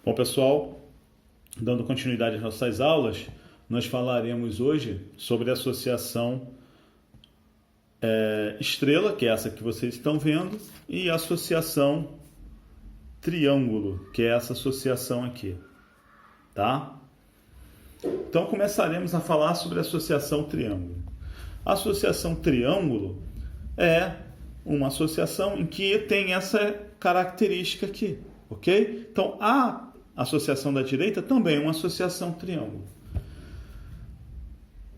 Bom, pessoal, dando continuidade às nossas aulas, nós falaremos hoje sobre a associação estrela, que é essa que vocês estão vendo, e a associação triângulo, que é essa associação aqui, tá? Então, começaremos a falar sobre a associação triângulo. A associação triângulo é uma associação em que tem essa característica aqui, ok? Então, a associação da direita também é uma associação triângulo.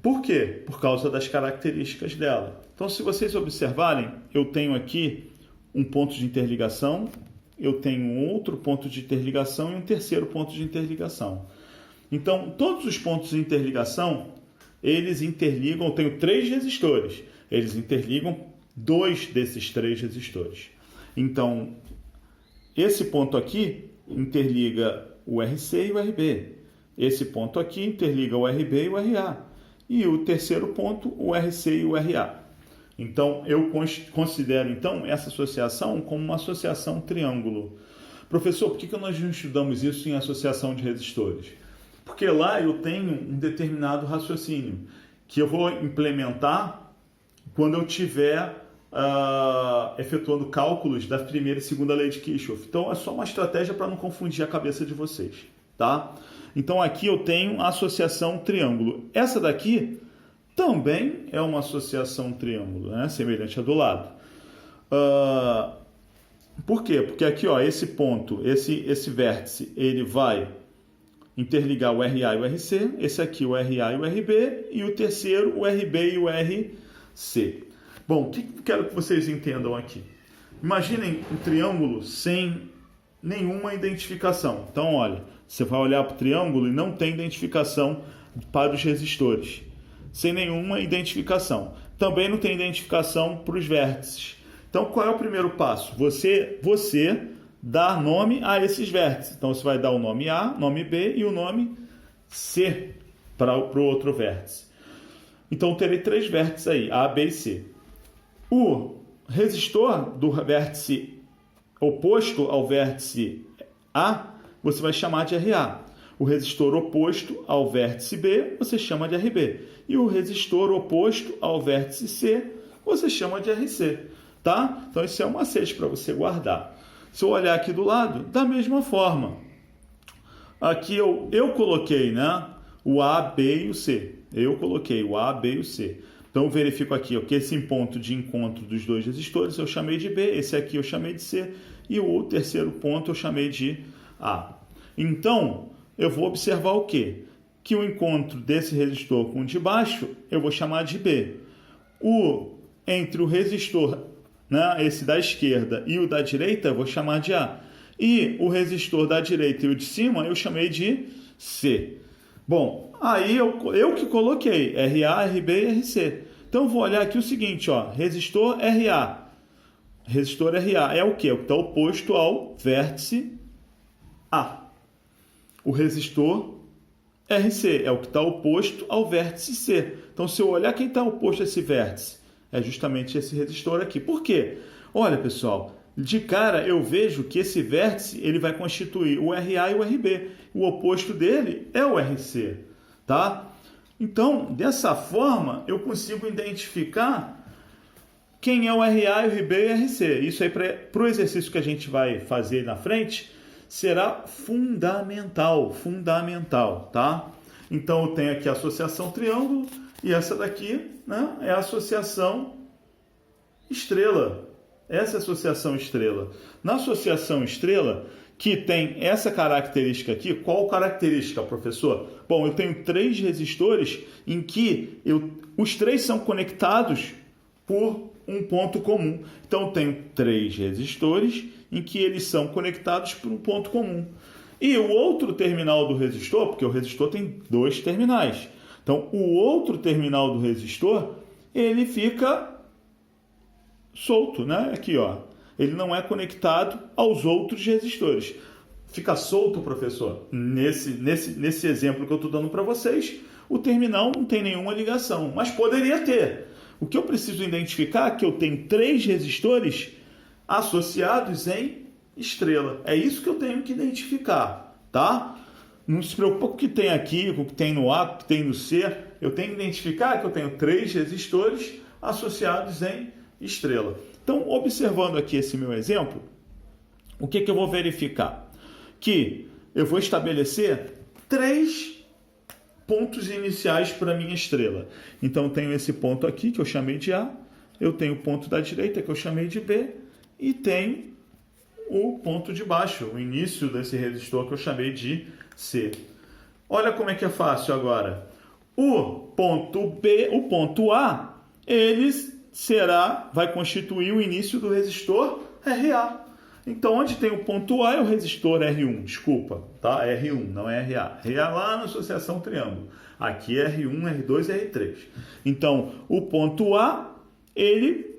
Por quê? Por causa das características dela. Então, se vocês observarem, eu tenho aqui um ponto de interligação, eu tenho um outro ponto de interligação e um terceiro ponto de interligação. Então, todos os pontos de interligação, eles interligam, eu tenho 3 resistores, eles interligam 2 desses 3 resistores. Então, esse ponto aqui interliga o RC e o RB. Esse ponto aqui interliga o RB e o RA. E o terceiro ponto, o RC e o RA. Então, eu considero então essa associação como uma associação triângulo. Professor, por que nós não estudamos isso em associação de resistores? Porque lá eu tenho um determinado raciocínio que eu vou implementar quando eu estiver efetuando cálculos da primeira e segunda lei de Kirchhoff. Então, é só uma estratégia para não confundir a cabeça de vocês, tá? Então, aqui eu tenho a associação triângulo. Essa daqui também é uma associação triângulo, né? Semelhante à do lado. Por quê? Porque aqui, ó, esse ponto, esse vértice, ele vai interligar o RA e o RC, esse aqui o RA e o RB, e o terceiro o RB e o RC. Bom, o que quero que vocês entendam aqui? Imaginem um triângulo sem nenhuma identificação. Então, olha, você vai olhar para o triângulo e não tem identificação para os resistores. Sem nenhuma identificação. Também não tem identificação para os vértices. Então, qual é o primeiro passo? Você dar nome a esses vértices. Então, você vai dar o nome A, nome B e o nome C para o outro vértice. Então, terei 3 vértices aí, A, B e C. O resistor do vértice oposto ao vértice A, você vai chamar de RA. O resistor oposto ao vértice B, você chama de RB. E o resistor oposto ao vértice C, você chama de RC. Tá? Então, isso é um macete para você guardar. Se eu olhar aqui do lado, da mesma forma. Aqui eu coloquei, né, o A, B e o C. Eu coloquei o A, B e o C. Então, eu verifico aqui que esse ponto de encontro dos 2 resistores eu chamei de B, esse aqui eu chamei de C, e o terceiro ponto eu chamei de A. Então, eu vou observar o quê? Que o encontro desse resistor com o de baixo eu vou chamar de B. Entre o resistor, né, esse da esquerda e o da direita eu vou chamar de A. E o resistor da direita e o de cima eu chamei de C. Bom, aí eu que coloquei RA, RB e RC. Então, eu vou olhar aqui o seguinte, ó, resistor RA. Resistor RA é o quê? O que está oposto ao vértice A. O resistor RC é o que está oposto ao vértice C. Então, se eu olhar quem está oposto a esse vértice, é justamente esse resistor aqui. Por quê? Olha, pessoal, de cara eu vejo que esse vértice ele vai constituir o RA e o RB. O oposto dele é o RC, tá? Então, dessa forma, eu consigo identificar quem é o RA, o RB e o RC. Isso aí, para o exercício que a gente vai fazer na frente, será fundamental, tá? Então, eu tenho aqui a associação triângulo e essa daqui, né, é a associação estrela. Essa é a associação estrela. Na associação estrela, que tem essa característica aqui, qual característica, professor? Bom, eu tenho 3 resistores em que os 3 são conectados por um ponto comum. Então, eu tenho 3 resistores em que eles são conectados por um ponto comum. E o outro terminal do resistor, porque o resistor tem 2 terminais. Então, o outro terminal do resistor, ele fica solto, né? Aqui, ó. Ele não é conectado aos outros resistores. Fica solto, professor? Nesse exemplo que eu estou dando para vocês, o terminal não tem nenhuma ligação, mas poderia ter. O que eu preciso identificar é que eu tenho 3 resistores associados em estrela. É isso que eu tenho que identificar, tá? Não se preocupa com o que tem aqui, com o que tem no A, com o que tem no C. Eu tenho que identificar que eu tenho 3 resistores associados em estrela. Então, observando aqui esse meu exemplo, o que eu vou verificar? Que eu vou estabelecer 3 pontos iniciais para a minha estrela. Então, eu tenho esse ponto aqui, que eu chamei de A, eu tenho o ponto da direita, que eu chamei de B, e tenho o ponto de baixo, o início desse resistor, que eu chamei de C. Olha como é que é fácil agora. O ponto B, o ponto A, ele vai constituir o início do resistor RA. Então, onde tem o ponto A é o resistor R1, desculpa, tá? R1, não é RA. RA lá na associação triângulo. Aqui é R1, R2 e R3. Então, o ponto A, ele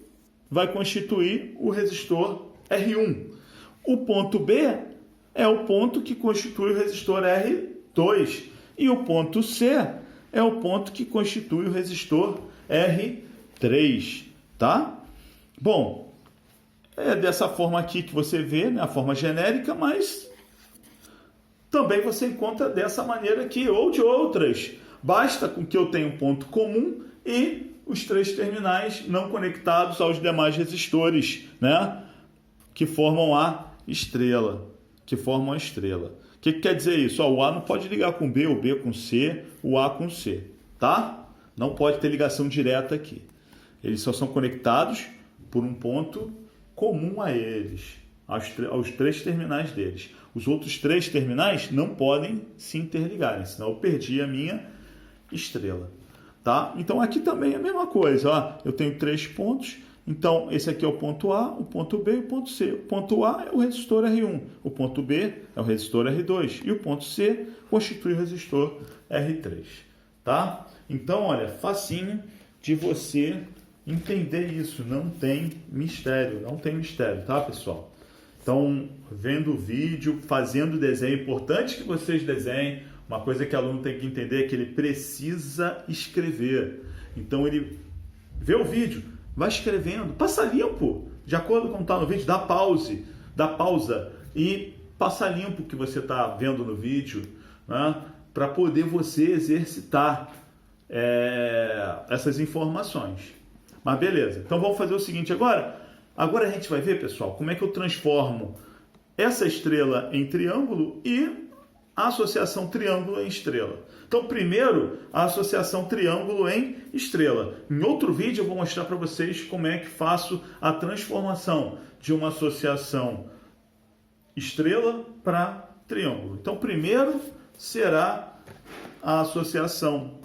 vai constituir o resistor R1. O ponto B é o ponto que constitui o resistor R2. E o ponto C é o ponto que constitui o resistor R3, tá? Bom, é dessa forma aqui que você vê, né, a forma genérica, mas também você encontra dessa maneira aqui ou de outras. Basta com que eu tenha um ponto comum e os 3 terminais não conectados aos demais resistores, né, que formam a estrela. O que quer dizer isso? O A não pode ligar com B, o B com C, o A com C, tá? Não pode ter ligação direta aqui. Eles só são conectados por um ponto comum a eles, aos 3 terminais deles. Os outros 3 terminais não podem se interligarem, senão eu perdi a minha estrela, tá? Então aqui também é a mesma coisa, ó. Eu tenho 3 pontos, então esse aqui é o ponto A, o ponto B e o ponto C. O ponto A é o resistor R1, o ponto B é o resistor R2 e o ponto C constitui o resistor R3, tá? Então, olha, facinho de você entender isso, não tem mistério, tá, pessoal? Então, vendo o vídeo, fazendo o desenho, é importante que vocês desenhem. Uma coisa que o aluno tem que entender é que ele precisa escrever. Então, ele vê o vídeo, vai escrevendo, passa limpo, de acordo com o que está no vídeo, dá pausa e passa limpo o que você está vendo no vídeo, né, para poder você exercitar essas informações. Mas beleza, então vamos fazer o seguinte agora. Agora a gente vai ver, pessoal, como é que eu transformo essa estrela em triângulo e a associação triângulo em estrela. Então, primeiro, a associação triângulo em estrela. Em outro vídeo eu vou mostrar para vocês como é que faço a transformação de uma associação estrela para triângulo. Então, primeiro será a associação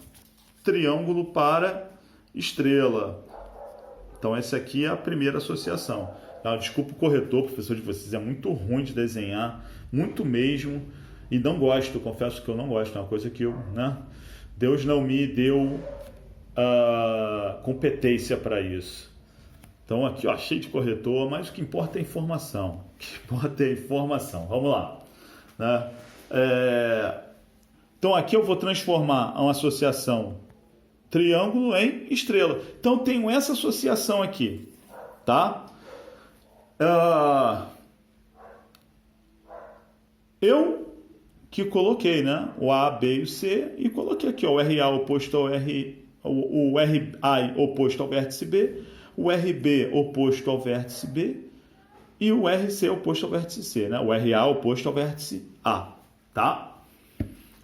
triângulo para estrela. Então, essa aqui é a primeira associação. Desculpa o corretor, professor de vocês, é muito ruim de desenhar, muito mesmo, e não gosto, confesso que eu não gosto, é uma coisa que Deus não me deu competência para isso. Então, aqui, ó, cheio de corretor, mas o que importa é a informação. Vamos lá. Né? Então, aqui eu vou transformar uma associação triângulo em estrela. Então, tenho essa associação aqui, tá? Eu que coloquei, né? O A, B e o C, e coloquei aqui, ó, o RA oposto ao RI, o RI oposto ao vértice B, o RB oposto ao vértice B e o RC oposto ao vértice C, né? O RA oposto ao vértice A, tá?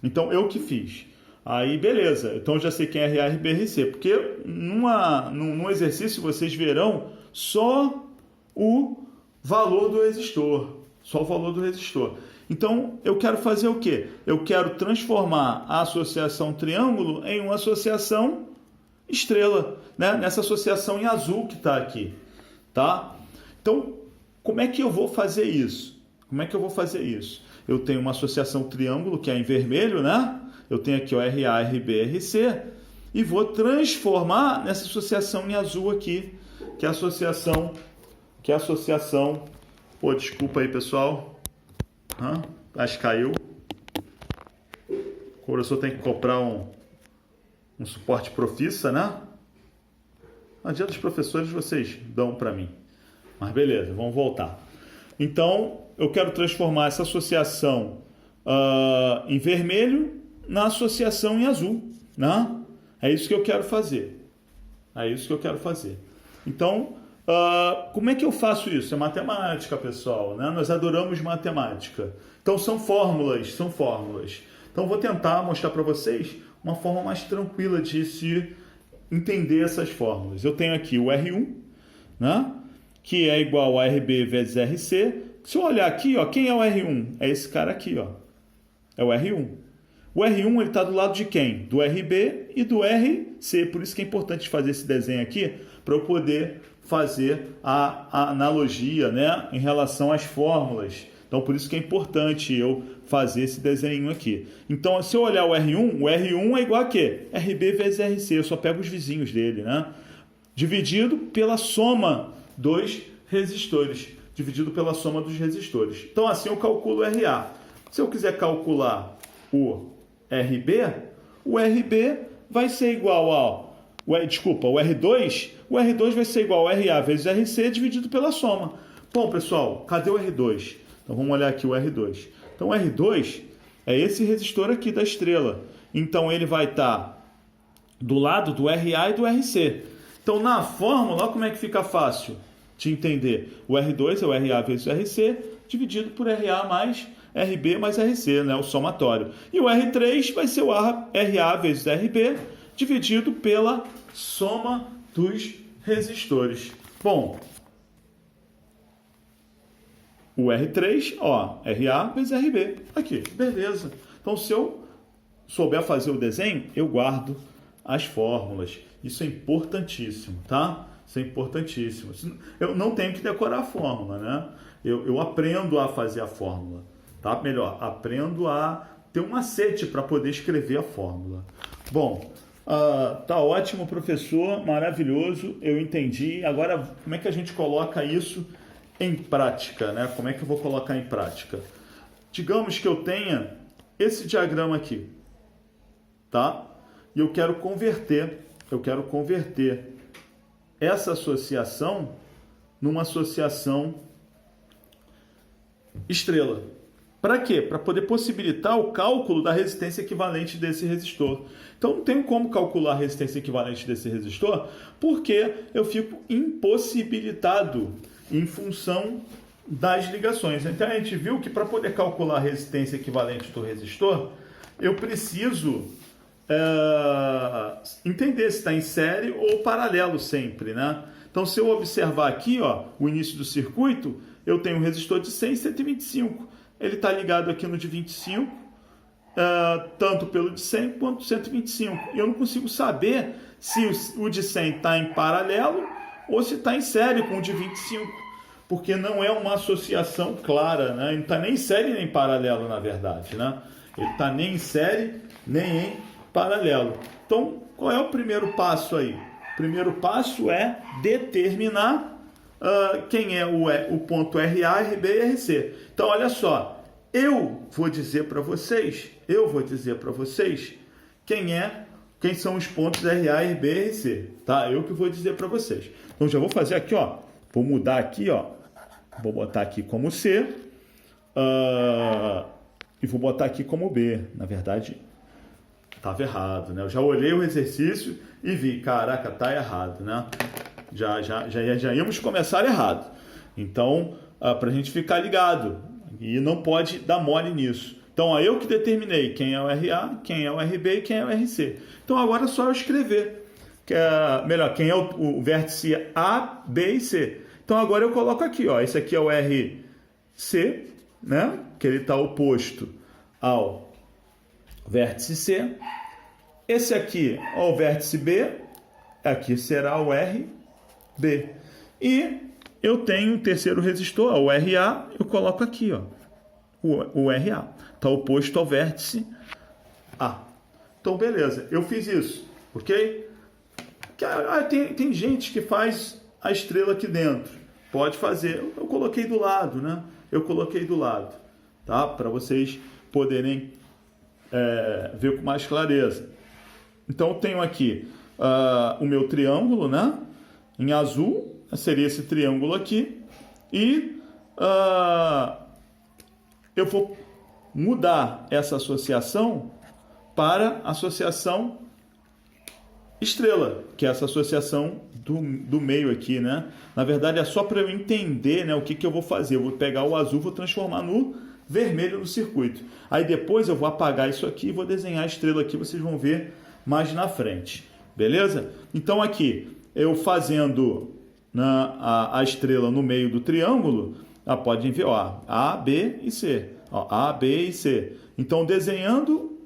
Então, eu que fiz. Aí, beleza. Então, eu já sei quem é RA, RB e RC, porque num exercício vocês verão só o valor do resistor. Então, eu quero fazer o quê? Eu quero transformar a associação triângulo em uma associação estrela, né? Nessa associação em azul que está aqui, tá? Então, como é que eu vou fazer isso? Eu tenho uma associação triângulo, que é em vermelho, né? Eu tenho aqui o RA, RB, RC, e vou transformar nessa associação em azul aqui, que é a associação... Pô, desculpa aí, pessoal. Acho que caiu. O professor tem que comprar um suporte Profissa, né? Não adianta, os professores vocês dão para mim. Mas beleza, vamos voltar. Então, eu quero transformar essa associação em vermelho, na associação em azul, né? É isso que eu quero fazer. É isso que eu quero fazer. Então, como é que eu faço isso? É matemática, pessoal, né? Nós adoramos matemática. Então, são fórmulas, são fórmulas. Então, vou tentar mostrar para vocês uma forma mais tranquila de se entender essas fórmulas. Eu tenho aqui o R1, né? Que é igual a RB vezes RC. Se eu olhar aqui, ó, quem é o R1? É esse cara aqui, ó. É o R1. O R1 está do lado de quem? Do RB e do RC. Por isso que é importante fazer esse desenho aqui, para eu poder fazer a analogia, né, em relação às fórmulas. Então, por isso que é importante eu fazer esse desenho aqui. Então, se eu olhar o R1 é igual a quê? RB vezes RC. Eu só pego os vizinhos dele, né? Dividido pela soma dos resistores. Dividido pela soma dos resistores. Então, assim eu calculo o RA. Se eu quiser calcular o RB vai ser igual ao... o R2 vai ser igual ao RA vezes RC dividido pela soma. Bom, pessoal, cadê o R2? Então, vamos olhar aqui o R2. Então, o R2 é esse resistor aqui da estrela. Então, ele vai estar do lado do RA e do RC. Então, na fórmula, olha como é que fica fácil de entender. O R2 é o RA vezes o RC dividido por RA mais RB mais RC, né? O somatório. E o R3 vai ser o RA vezes RB dividido pela soma dos resistores. Bom, o R3, ó, RA vezes RB. Aqui, beleza. Então, se eu souber fazer o desenho, eu guardo as fórmulas. Isso é importantíssimo, tá? Isso é importantíssimo. Eu não tenho que decorar a fórmula, né? Eu aprendo a fazer a fórmula. Tá? Melhor, aprendo a ter um macete para poder escrever a fórmula. Bom, tá ótimo, professor, maravilhoso, eu entendi. Agora, como é que a gente coloca isso em prática, né? Como é que eu vou colocar em prática? Digamos que eu tenha esse diagrama aqui, tá? E eu quero converter essa associação numa associação estrela. Para quê? Para poder possibilitar o cálculo da resistência equivalente desse resistor. Então, não tenho como calcular a resistência equivalente desse resistor, porque eu fico impossibilitado em função das ligações. Então, a gente viu que para poder calcular a resistência equivalente do resistor, eu preciso entender se está em série ou paralelo sempre, né? Então, se eu observar aqui, ó, o início do circuito, eu tenho um resistor de 100 e 125. Ele está ligado aqui no de 25, tanto pelo de 100 quanto 125. Eu não consigo saber se o de 100 está em paralelo ou se está em série com o de 25, porque não é uma associação clara, né? Ele não está nem em série nem em paralelo, na verdade, né? Ele está nem em série nem em paralelo. Então, qual é o primeiro passo aí? O primeiro passo é determinar quem é o ponto RA, RB e RC. Então, olha só, eu vou dizer para vocês quem são os pontos RA, RB e RC, tá? Eu que vou dizer para vocês. Então, já vou fazer aqui, ó, vou mudar aqui, ó, vou botar aqui como C e vou botar aqui como B. Na verdade, estava errado, né? Eu já olhei o exercício e vi, caraca, tá errado, né? Já íamos começar errado. Então, para a gente ficar ligado. E não pode dar mole nisso. Então, eu que determinei quem é o RA, quem é o RB e quem é o RC. Então, agora é só eu escrever. Quem é o vértice A, B e C. Então, agora eu coloco aqui, ó. Esse aqui é o RC, né? Que ele está oposto ao vértice C. Esse aqui é o vértice B. Aqui será o RB. E eu tenho um terceiro resistor, o RA, eu coloco aqui, ó, o RA. Está oposto ao vértice A. Então, beleza, eu fiz isso, ok? Tem gente que faz a estrela aqui dentro. Pode fazer. Eu coloquei do lado, né? Tá? Para vocês poderem ver com mais clareza. Então, eu tenho aqui o meu triângulo, né? Em azul, seria esse triângulo aqui. E eu vou mudar essa associação para associação estrela, que é essa associação do meio aqui, né? Na verdade, é só para eu entender, né, o que eu vou fazer. Eu vou pegar o azul, vou transformar no vermelho no circuito. Aí depois eu vou apagar isso aqui e vou desenhar a estrela aqui, vocês vão ver mais na frente. Beleza? Então aqui, eu fazendo a estrela no meio do triângulo, pode ver, ó, A, B e C. Ó, A, B e C. Então, desenhando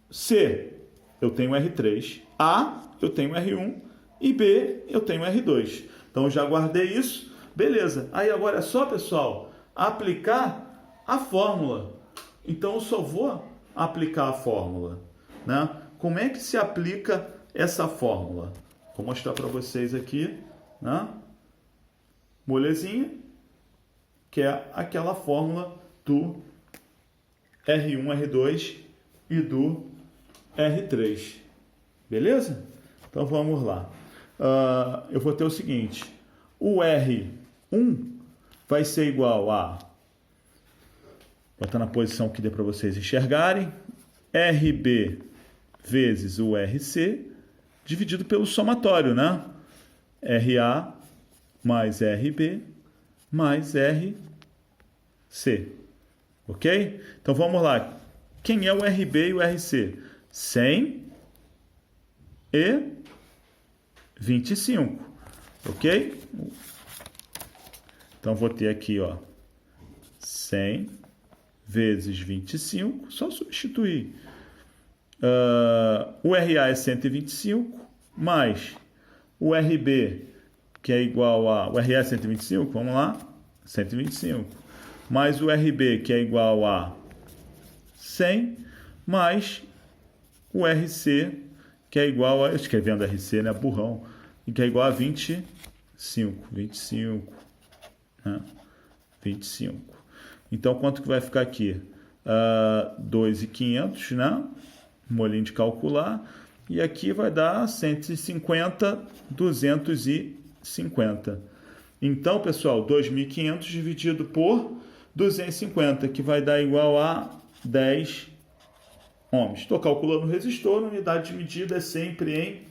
C, eu tenho R3. A, eu tenho R1. E B, eu tenho R2. Então, já guardei isso. Beleza. Aí, agora é só, pessoal, aplicar a fórmula. Então, eu só vou aplicar a fórmula, né? Como é que se aplica essa fórmula? Vou mostrar para vocês aqui, né? Molezinha, que é aquela fórmula do R1, R2 e do R3. Beleza? Então vamos lá. Eu vou ter o seguinte: o R1 vai ser igual a, vou botar na posição que dê para vocês enxergarem, RB vezes o RC, dividido pelo somatório, né? RA mais RB mais RC. Ok? Então vamos lá. Quem é o RB e o RC? 100 e 25. Ok? Então vou ter aqui, ó, 100 vezes 25. Só substituir. O RA é 125, mais o RB, que é igual a... O RA é 125, vamos lá, 125. Mais o RB, que é igual a 100, mais o RC, que é igual a... Escrevendo RC, né? Burrão. E que é igual a 25. 25. Né? 25. Então, quanto que vai ficar aqui? 2.500, né? Molinho de calcular. E aqui vai dar 150, 250. Então, pessoal, 2.500 dividido por 250, que vai dar igual a 10 ohms. Estou calculando o resistor, a unidade de medida é sempre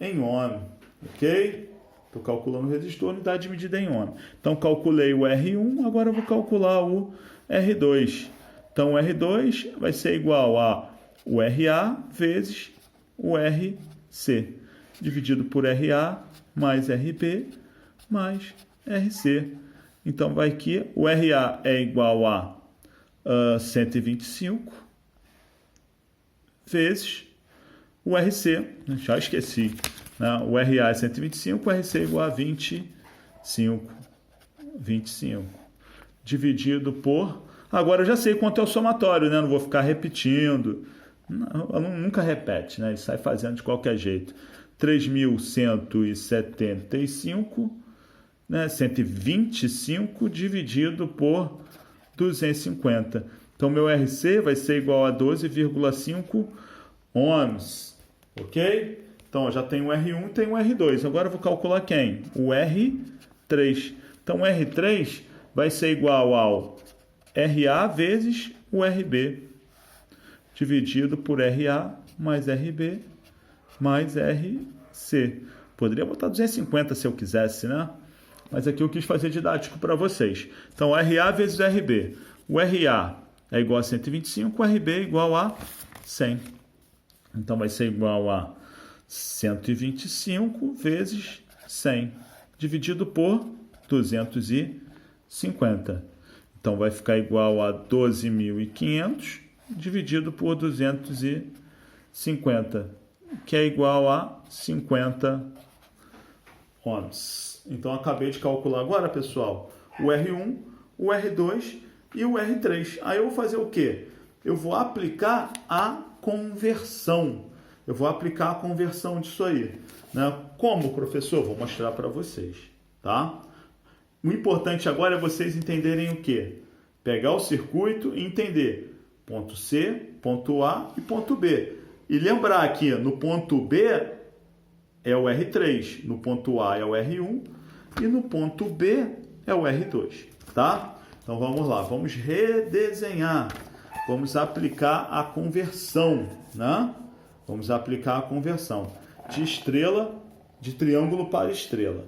em ohm, ok? Estou calculando o resistor, a unidade de medida é em ohm. Então, calculei o R1, agora eu vou calcular o R2. Então, o R2 vai ser igual a o RA vezes o RC, dividido por RA mais RB mais RC. Então, vai aqui, o RA é igual a 125 vezes o RC, já esqueci, né? O RA é 125, o RC é igual a 25, dividido por... Agora eu já sei quanto é o somatório, né? Não vou ficar repetindo. Nunca repete, né? Ele sai fazendo de qualquer jeito. 3.175, né? 125 dividido por 250. Então, meu RC vai ser igual a 12,5 ohms. Ok? Então, já tem o R1 e tem o R2. Agora eu vou calcular quem? O R3. Então, o R3 vai ser igual ao RA vezes o RB, dividido por RA mais RB mais RC. Poderia botar 250 se eu quisesse, né? Mas aqui eu quis fazer didático para vocês. Então, RA vezes RB. O RA é igual a 125, o RB é igual a 100. Então, vai ser igual a 125 vezes 100, dividido por 250. Então, vai ficar igual a 12.500 dividido por 250, que é igual a 50 ohms. Então, acabei de calcular agora, pessoal, o R1, o R2 e o R3. Aí eu vou fazer o quê? Eu vou aplicar a conversão. Eu vou aplicar a conversão disso aí, né? Como, professor? Vou mostrar para vocês, tá? O importante agora é vocês entenderem o quê? Pegar o circuito e entender ponto C, ponto A e ponto B. E lembrar que no ponto B é o R3, no ponto A é o R1 e no ponto B é o R2, tá? Então vamos lá, vamos redesenhar vamos aplicar a conversão, né? Vamos aplicar a conversão de triângulo para estrela.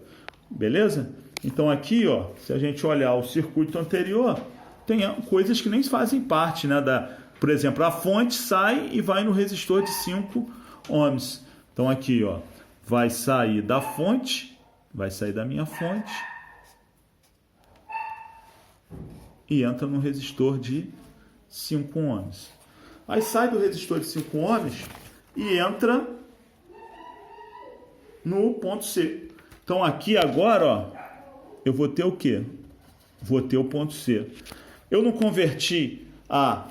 Beleza? Então aqui, ó, se a gente olhar o circuito anterior, tem coisas que nem fazem parte, né? Por exemplo, a fonte sai e vai no resistor de 5 ohms. Então aqui, ó, vai sair da fonte, vai sair da minha fonte e entra no resistor de 5 ohms. Aí sai do resistor de 5 ohms e entra no ponto C. Então aqui agora, ó, eu vou ter o quê? Vou ter o ponto C. Eu não converti a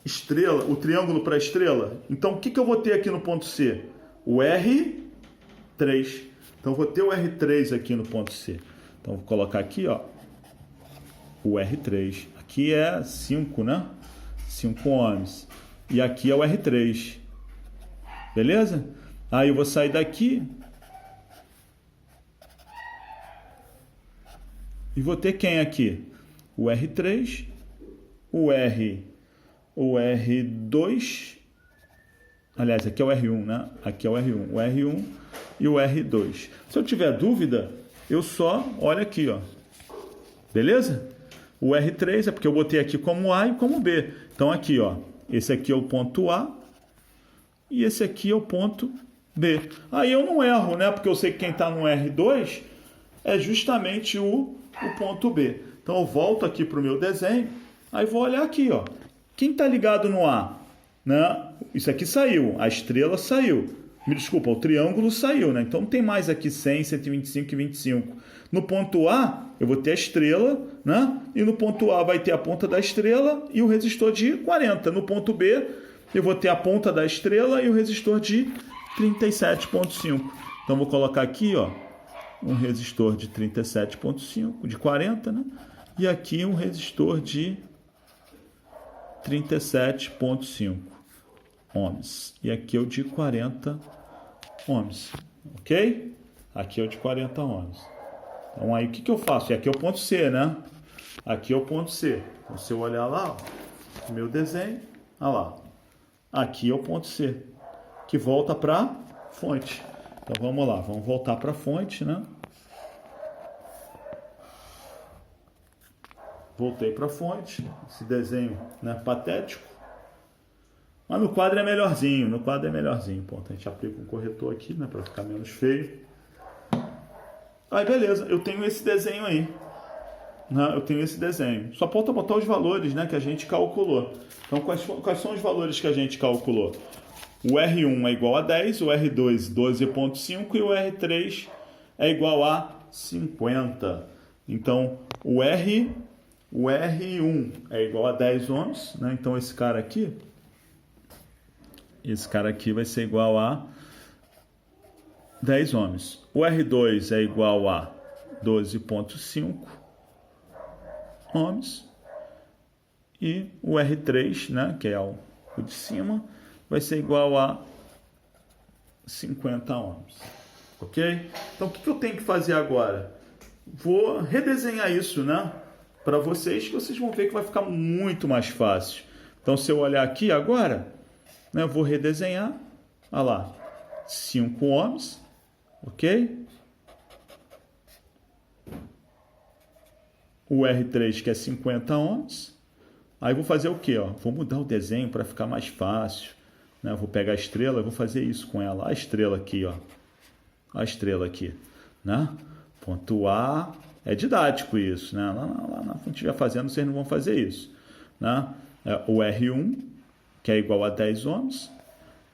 estrela, o triângulo para estrela. Então o que eu vou ter aqui no ponto C? O R3. Então eu vou ter o R3 aqui no ponto C. Então vou colocar aqui, ó, o R3. Aqui é 5, né? 5 ohms. E aqui é o R3. Beleza? Aí eu vou sair daqui e vou ter quem aqui? O R3, o R2, aliás, aqui é o R1, né? Aqui é o R1 e o R2. Se eu tiver dúvida, eu só olho aqui, ó. Beleza? O R3 é porque eu botei aqui como A e como B. Então aqui, ó, esse aqui é o ponto A e esse aqui é o ponto B. Aí eu não erro, né? Porque eu sei que quem está no R2 é justamente o ponto B. Então eu volto aqui para o meu desenho, aí vou olhar aqui, ó. Quem está ligado no A? Né? Isso aqui saiu, a estrela saiu. Me desculpa, o triângulo saiu, né? Então não tem mais aqui 100, 125 e 25. No ponto A, eu vou ter a estrela, né? E no ponto A vai ter a ponta da estrela e o resistor de 40. No ponto B, eu vou ter a ponta da estrela e o resistor de 37,5. Então vou colocar aqui, ó, um resistor de 37,5, de 40, né? E aqui um resistor de 37,5 ohms. E aqui é o de 40 ohms, ok? Aqui é o de 40 ohms. Então aí o que eu faço? E aqui é o ponto C, né? Aqui é o ponto C. Então, se eu olhar lá, ó, o meu desenho, olha lá. Aqui é o ponto C, que volta para a fonte. Então vamos lá, vamos voltar para a fonte, né? Voltei para a fonte, esse desenho, né, patético. Mas no quadro é melhorzinho, Ponto. A gente aplica um corretor aqui, né, para ficar menos feio. Aí beleza, eu tenho esse desenho aí. Né? Eu tenho esse desenho. Só falta botar os valores, né, que a gente calculou. Então quais são os valores que a gente calculou? O R1 é igual a 10, o R2 12,5 e o R3 é igual a 50. Então o R1 é igual a 10 ohms, né? Então esse cara aqui vai ser igual a 10 ohms. O R2 é igual a 12,5 ohms. E o R3, né, que é o de cima, vai ser igual a 50 ohms. Ok? Então o que eu tenho que fazer agora? Vou redesenhar isso, né, para vocês, que vocês vão ver que vai ficar muito mais fácil. Então se eu olhar aqui agora, né, eu vou redesenhar. Olha lá, 5 ohms, ok? O R3 que é 50 ohms. Aí vou fazer o que? Vou mudar o desenho para ficar mais fácil. Né? Vou pegar a estrela e vou fazer isso com ela. A estrela aqui, ó. A estrela aqui. Né? Ponto A. É didático isso. Né? Lá na frente estiver fazendo, vocês não vão fazer isso. Né? O R1, que é igual a 10 ohms.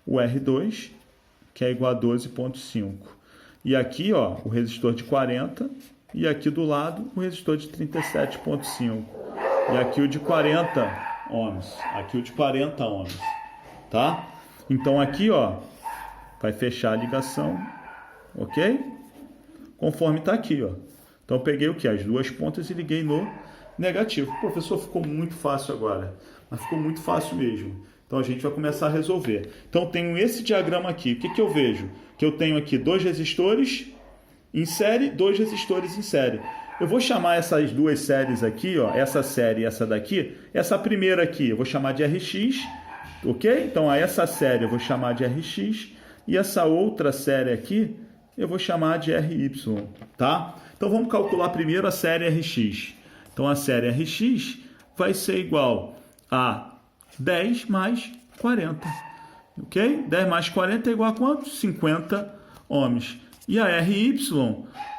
O R2, que é igual a 12,5. E aqui, ó, o resistor de 40. E aqui do lado, o resistor de 37,5. E aqui o de 40 ohms. Aqui o de 40 ohms. Tá? Então aqui, ó, vai fechar a ligação. Ok? Conforme está aqui, ó. Então eu peguei o que? As duas pontas e liguei no negativo. Professor, ficou muito fácil agora. Mas ficou muito fácil mesmo. Então a gente vai começar a resolver. Então eu tenho esse diagrama aqui. O que eu vejo? Que eu tenho aqui dois resistores em série, dois resistores em série. Eu vou chamar essas duas séries aqui, ó, essa série e essa daqui, essa primeira aqui eu vou chamar de RX, ok? Então, a essa série eu vou chamar de RX e essa outra série aqui eu vou chamar de RY, tá? Então, vamos calcular primeiro a série RX. Então, a série RX vai ser igual a 10 mais 40, ok? 10 mais 40 é igual a quanto? 50 ohms. E a RY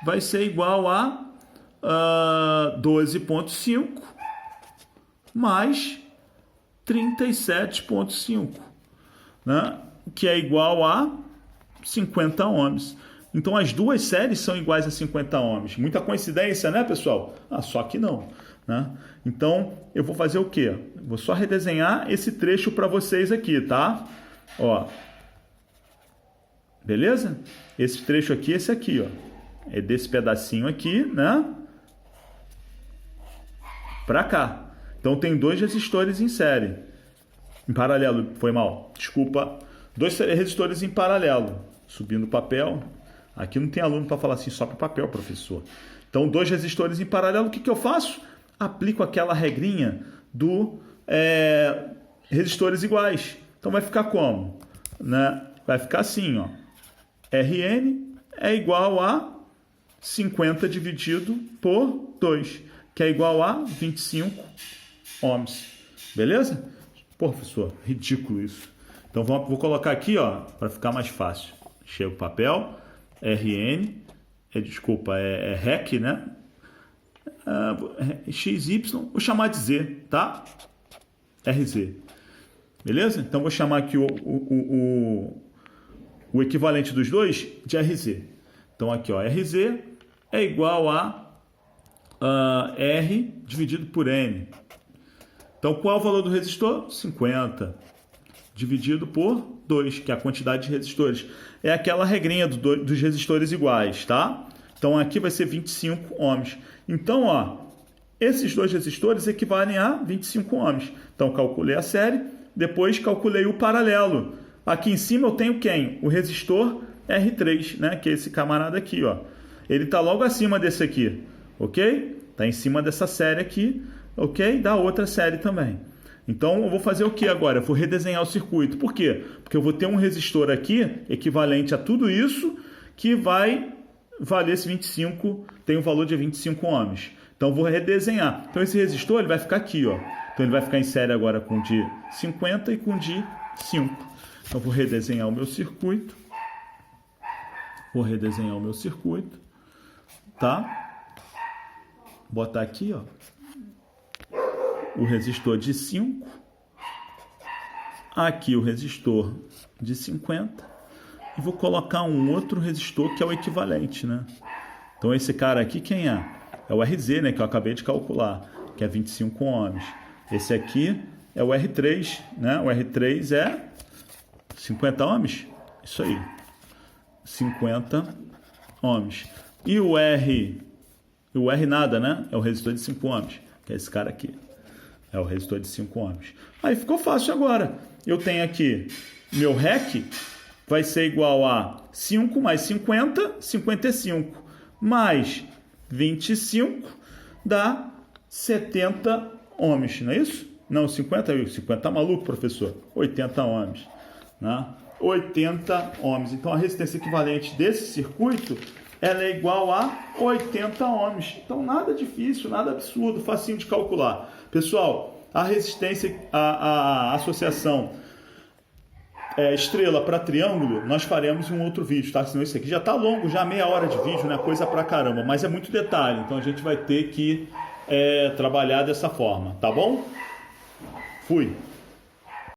vai ser igual a 12,5 mais 37,5, né? Que é igual a 50 ohms. Então, as duas séries são iguais a 50 ohms. Muita coincidência, né, pessoal? Só que não, né? Então, eu vou fazer o quê? Vou só redesenhar esse trecho para vocês aqui, tá? Ó. Beleza? Esse trecho aqui, esse aqui, ó. É desse pedacinho aqui, né? Para cá. Então, tem dois resistores em série. Em paralelo, foi mal. Desculpa. Dois resistores em paralelo. Subindo o papel. Aqui não tem aluno para falar assim, só para o papel, professor. Então, dois resistores em paralelo. O que eu faço? Aplico aquela regrinha do resistores iguais. Então, vai ficar como? Né? Vai ficar assim, ó. Rn é igual a 50 dividido por 2, que é igual a 25 ohms. Beleza? Pô, professor, ridículo isso. Então, vou colocar aqui, ó, para ficar mais fácil. Chega o papel, Rn, é REC, né? XY, vou chamar de Z, tá? RZ. Beleza? Então, vou chamar aqui o equivalente dos dois de RZ. Então, aqui, ó, RZ é igual a R dividido por N. Então, qual é o valor do resistor? 50 dividido por 2, que é a quantidade de resistores. É aquela regrinha dos resistores iguais, tá? Então, aqui vai ser 25 ohms. Então, ó, esses dois resistores equivalem a 25 ohms. Então, calculei a série, depois calculei o paralelo. Aqui em cima eu tenho quem? O resistor R3, né? Que é esse camarada aqui, ó. Ele está logo acima desse aqui, ok? Está em cima dessa série aqui, ok? Da outra série também. Então, eu vou fazer o que agora? Eu vou redesenhar o circuito. Por quê? Porque eu vou ter um resistor aqui, equivalente a tudo isso, que vai valer esse 25, tem um valor de 25 ohms. Então, eu vou redesenhar. Então, esse resistor ele vai ficar aqui, ó. Então, ele vai ficar em série agora com de 50 e com de 5. Então, vou redesenhar o meu circuito. Tá? Botar aqui, ó, o resistor de 5. Aqui o resistor de 50. E vou colocar um outro resistor que é o equivalente, né? Então, esse cara aqui, quem é? É o RZ, né? Que eu acabei de calcular, que é 25 ohms. Esse aqui é o R3, né? O R3 é 50 ohms? Isso aí. 50 ohms. E o R nada, né? É o resistor de 5 ohms, que é esse cara aqui. É o resistor de 5 ohms. Aí ficou fácil agora. Eu tenho aqui meu REC vai ser igual a 5 mais 50, 55. Mais 25 dá 70 ohms, não é isso? Não, 50 tá maluco, professor? 80 ohms, né? 80 ohms. Então, a resistência equivalente desse circuito ela é igual a 80 ohms. Então, nada difícil, nada absurdo, facinho de calcular. Pessoal, a resistência, a associação estrela para triângulo, nós faremos em um outro vídeo, tá? Senão isso aqui já tá longo, já meia hora de vídeo, né? Coisa pra caramba, mas é muito detalhe, então a gente vai ter que trabalhar dessa forma, tá bom? Fui!